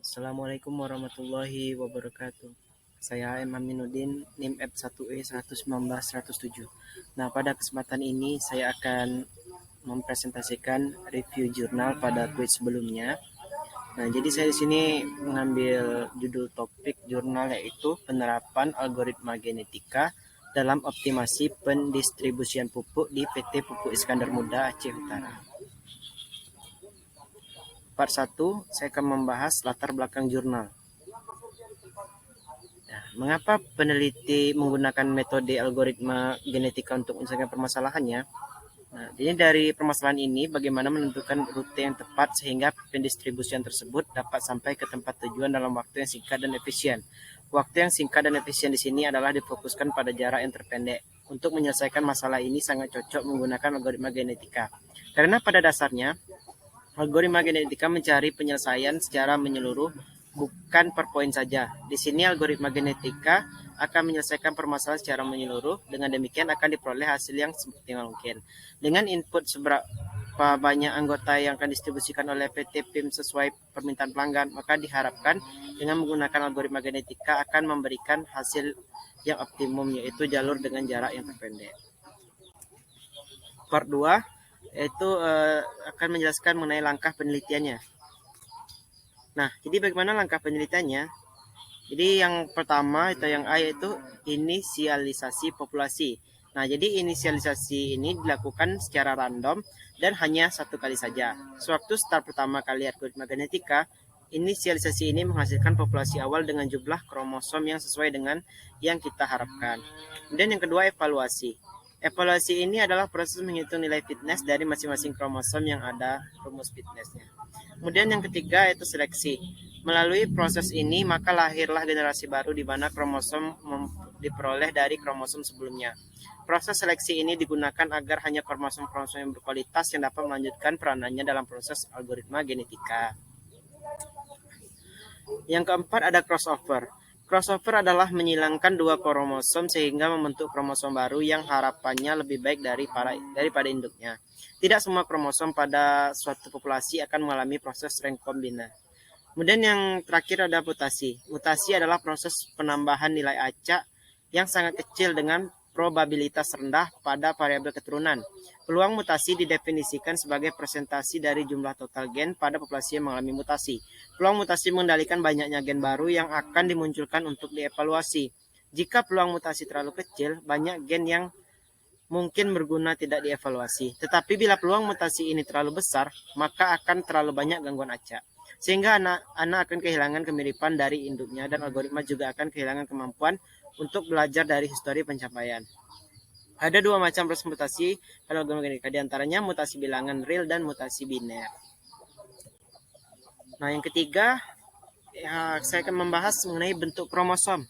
Assalamualaikum warahmatullahi wabarakatuh. Saya M. Aminuddin, NIM F1E 119-107. Nah, pada kesempatan ini saya akan mempresentasikan review jurnal pada kuis sebelumnya. Nah, jadi saya di sini mengambil judul topik jurnal yaitu penerapan algoritma genetika dalam optimasi pendistribusian pupuk di PT Pupuk Iskandar Muda Aceh Utara. Part 1, saya akan membahas latar belakang jurnal. Nah, mengapa peneliti menggunakan metode algoritma genetika untuk menyelesaikan permasalahannya? Nah, jadi dari permasalahan ini bagaimana menentukan rute yang tepat sehingga pendistribusian tersebut dapat sampai ke tempat tujuan dalam waktu yang singkat dan efisien. Waktu yang singkat dan efisien di sini adalah difokuskan pada jarak yang terpendek. Untuk menyelesaikan masalah ini sangat cocok menggunakan algoritma genetika. Karena pada dasarnya algoritma genetika mencari penyelesaian secara menyeluruh, bukan per poin saja. Di sini algoritma genetika akan menyelesaikan permasalahan secara menyeluruh. Dengan demikian akan diperoleh hasil yang seoptimal mungkin. Dengan input seberapa banyak anggota yang akan distribusikan oleh PT PIM sesuai permintaan pelanggan, maka diharapkan dengan menggunakan algoritma genetika akan memberikan hasil yang optimum, yaitu jalur dengan jarak yang terpendek. Part 2 yaitu akan menjelaskan mengenai langkah penelitiannya. Nah, jadi bagaimana langkah penelitiannya? Jadi yang pertama atau yang A yaitu inisialisasi populasi. Nah, jadi inisialisasi ini dilakukan secara random dan hanya satu kali saja. Sewaktu start pertama kali algoritma genetika, inisialisasi ini menghasilkan populasi awal dengan jumlah kromosom yang sesuai dengan yang kita harapkan. Kemudian yang kedua, evaluasi. Evaluasi ini adalah proses menghitung nilai fitness dari masing-masing kromosom yang ada rumus fitnessnya. Kemudian yang ketiga yaitu seleksi. Melalui proses ini maka lahirlah generasi baru di mana kromosom diperoleh dari kromosom sebelumnya. Proses seleksi ini digunakan agar hanya kromosom-kromosom yang berkualitas yang dapat melanjutkan peranannya dalam proses algoritma genetika. Yang keempat ada crossover. Crossover adalah menyilangkan dua kromosom sehingga membentuk kromosom baru yang harapannya lebih baik daripada induknya. Tidak semua kromosom pada suatu populasi akan mengalami proses rekombinasi. Kemudian yang terakhir ada mutasi. Mutasi adalah proses penambahan nilai acak yang sangat kecil dengan probabilitas rendah pada variabel keturunan. Peluang mutasi didefinisikan sebagai presentasi dari jumlah total gen pada populasi yang mengalami mutasi. Peluang mutasi mengendalikan banyaknya gen baru yang akan dimunculkan untuk dievaluasi. Jika peluang mutasi terlalu kecil, banyak gen yang mungkin berguna tidak dievaluasi. Tetapi bila peluang mutasi ini terlalu besar, maka akan terlalu banyak gangguan acak. Sehingga anak akan kehilangan kemiripan dari induknya dan algoritma juga akan kehilangan kemampuan untuk belajar dari histori pencapaian. Ada dua macam proses mutasi pada algoritma genetika, diantaranya mutasi bilangan real dan mutasi biner. Nah, yang ketiga, saya akan membahas mengenai bentuk kromosom.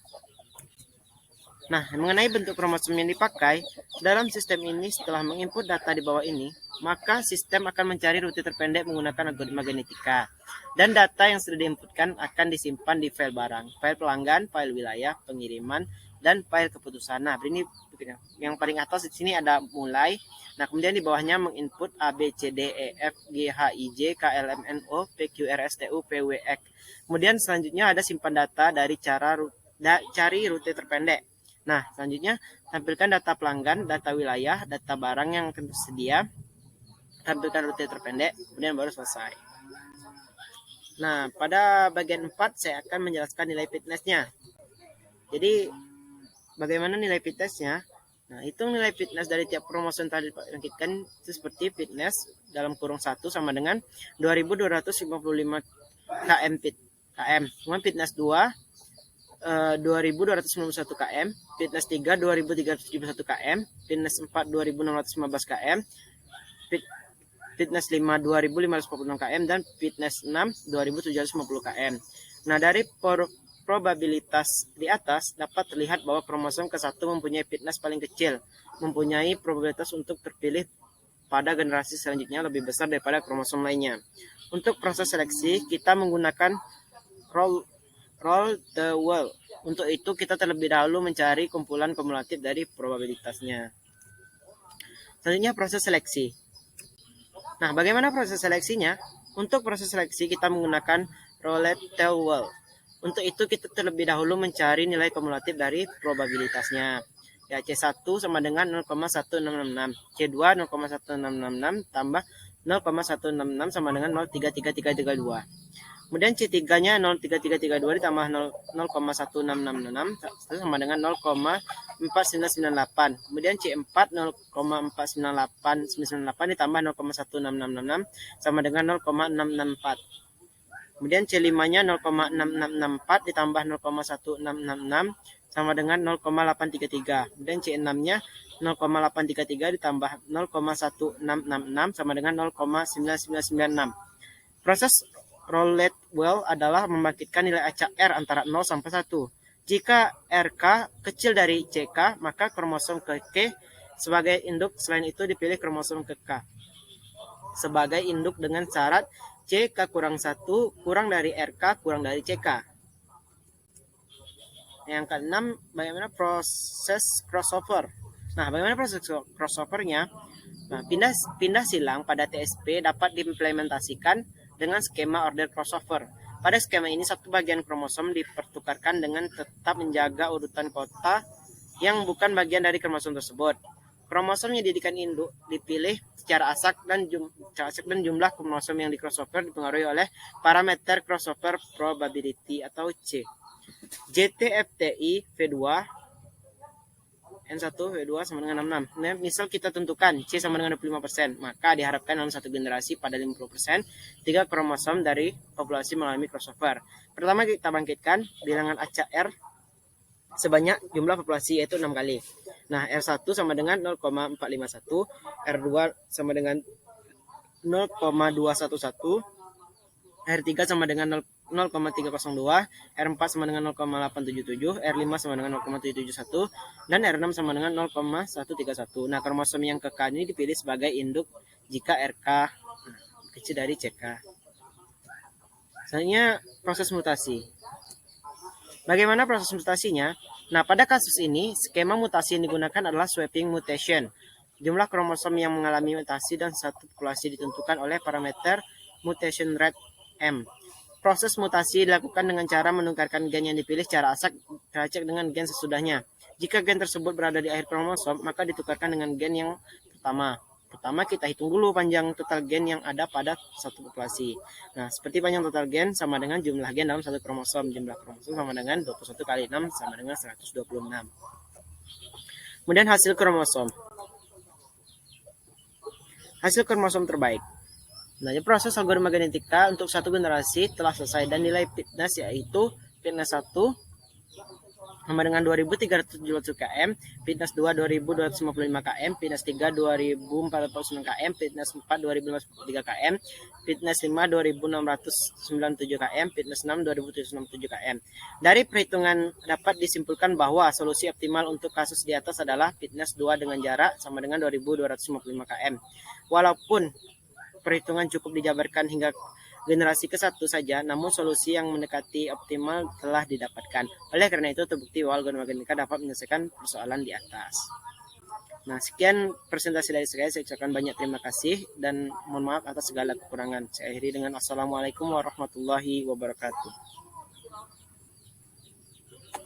Nah, mengenai bentuk kromosom yang dipakai, dalam sistem ini setelah menginput data di bawah ini, maka sistem akan mencari rute terpendek menggunakan algoritma genetika. Dan data yang sudah diinputkan akan disimpan di file barang, file pelanggan, file wilayah, pengiriman, dan file keputusan. Nah, ini yang paling atas di sini ada mulai. Nah, kemudian di bawahnya menginput A, B, C, D, E, F, G, H, I, J, K, L, M, N, O, P, Q, R, S, T, U, P, W, X. Kemudian selanjutnya ada simpan data dari cari rute terpendek. Nah, selanjutnya tampilkan data pelanggan, data wilayah, data barang yang akan tersedia, tampilkan rute terpendek, kemudian baru selesai. Nah, pada bagian 4 saya akan menjelaskan nilai fitnessnya. Jadi, bagaimana nilai fitnessnya? Nah, hitung nilai fitness dari tiap kromosom tadi dibangkitkan itu seperti fitness dalam kurung 1 sama dengan 2255 km. Kemudian fitness 2 2291 km, fitness 3 2371 km, fitness 4 2615 km, fitness 5 2546 km, dan fitness 6 2750 km. Nah, dari probabilitas di atas dapat terlihat bahwa kromosom ke-1 mempunyai fitness paling kecil, mempunyai probabilitas untuk terpilih pada generasi selanjutnya lebih besar daripada kromosom lainnya. Untuk proses seleksi, kita menggunakan roll the wheel. Untuk itu kita terlebih dahulu mencari kumpulan kumulatif dari probabilitasnya. Selanjutnya proses seleksi. Nah, bagaimana proses seleksinya? Untuk proses seleksi kita menggunakan roulette wheel. Untuk itu kita terlebih dahulu mencari nilai kumulatif dari probabilitasnya. Ya, C1 sama dengan 0,1666, C2 0,1666 tambah 0,166 sama dengan 0,33332. Kemudian C3-nya 0,3332 ditambah 0,1666 sama dengan 0,4998. Kemudian C4 0,49898 ditambah 0,1666 sama dengan 0,664. Kemudian C5-nya 0,6664 ditambah 0,1666 sama dengan 0,833. Kemudian C6-nya 0,833 ditambah 0,1666 sama dengan 0,9996. Proses roulette wheel adalah membangkitkan nilai acak R antara 0 sampai 1. Jika RK kecil dari CK, maka kromosom ke K sebagai induk. Selain itu dipilih kromosom ke K sebagai induk dengan syarat CK kurang 1 kurang dari RK kurang dari CK. Yang keenam, bagaimana proses crossover. Nah, bagaimana proses crossovernya? Nah, pindah silang pada TSP dapat diimplementasikan dengan skema order crossover. Pada skema ini satu bagian kromosom dipertukarkan dengan tetap menjaga urutan kota yang bukan bagian dari kromosom tersebut. Kromosom yang dijadikan induk dipilih secara acak dan jumlah kromosom yang di crossover dipengaruhi oleh parameter crossover probability atau C. JTFTI V2 N1 V2 sama dengan 66. Nah, misal kita tentukan C sama dengan 25%, maka diharapkan dalam satu generasi pada 50% 3 kromosom dari populasi mengalami crossover. Pertama kita bangkitkan bilangan acak R sebanyak jumlah populasi yaitu 6 kali. Nah, R1 sama dengan 0,451, R2 sama dengan 0,211, R3 sama dengan 0,302, R4 sama dengan 0,877, R5 sama dengan 0,771, dan R6 sama dengan 0,131. Nah, kromosom yang ke K ini dipilih sebagai induk jika RK kecil dari CK. Selanjutnya, proses mutasi. Bagaimana proses mutasinya? Nah, pada kasus ini, skema mutasi yang digunakan adalah swapping mutation. Jumlah kromosom yang mengalami mutasi dan satu populasi ditentukan oleh parameter mutation rate M. Proses mutasi dilakukan dengan cara menukarkan gen yang dipilih secara acak dengan gen sesudahnya. Jika gen tersebut berada di akhir kromosom, maka ditukarkan dengan gen yang pertama. Pertama kita hitung dulu panjang total gen yang ada pada satu populasi. Nah, seperti panjang total gen sama dengan jumlah gen dalam satu kromosom. Jumlah kromosom sama dengan 21 kali 6 sama dengan 126. Kemudian hasil kromosom. Hasil kromosom terbaik. Nah, proses algoritma genetika untuk satu generasi telah selesai dan nilai fitness yaitu fitness 1 sama dengan 2370 km, fitness 2 2255 km, fitness 3 2449 km, fitness 4 2503 km, fitness 5 2697 km, fitness 6 2767 km. Dari perhitungan dapat disimpulkan bahwa solusi optimal untuk kasus di atas adalah fitness 2 dengan jarak sama dengan 2255 km. Walaupun perhitungan cukup dijabarkan hingga generasi ke-1 saja, namun solusi yang mendekati optimal telah didapatkan. Oleh karena itu, terbukti bahwa algoritma genetika dapat menyelesaikan persoalan di atas. Nah, sekian presentasi dari saya. Saya ucapkan banyak terima kasih dan mohon maaf atas segala kekurangan. Saya akhiri dengan Assalamualaikum warahmatullahi wabarakatuh.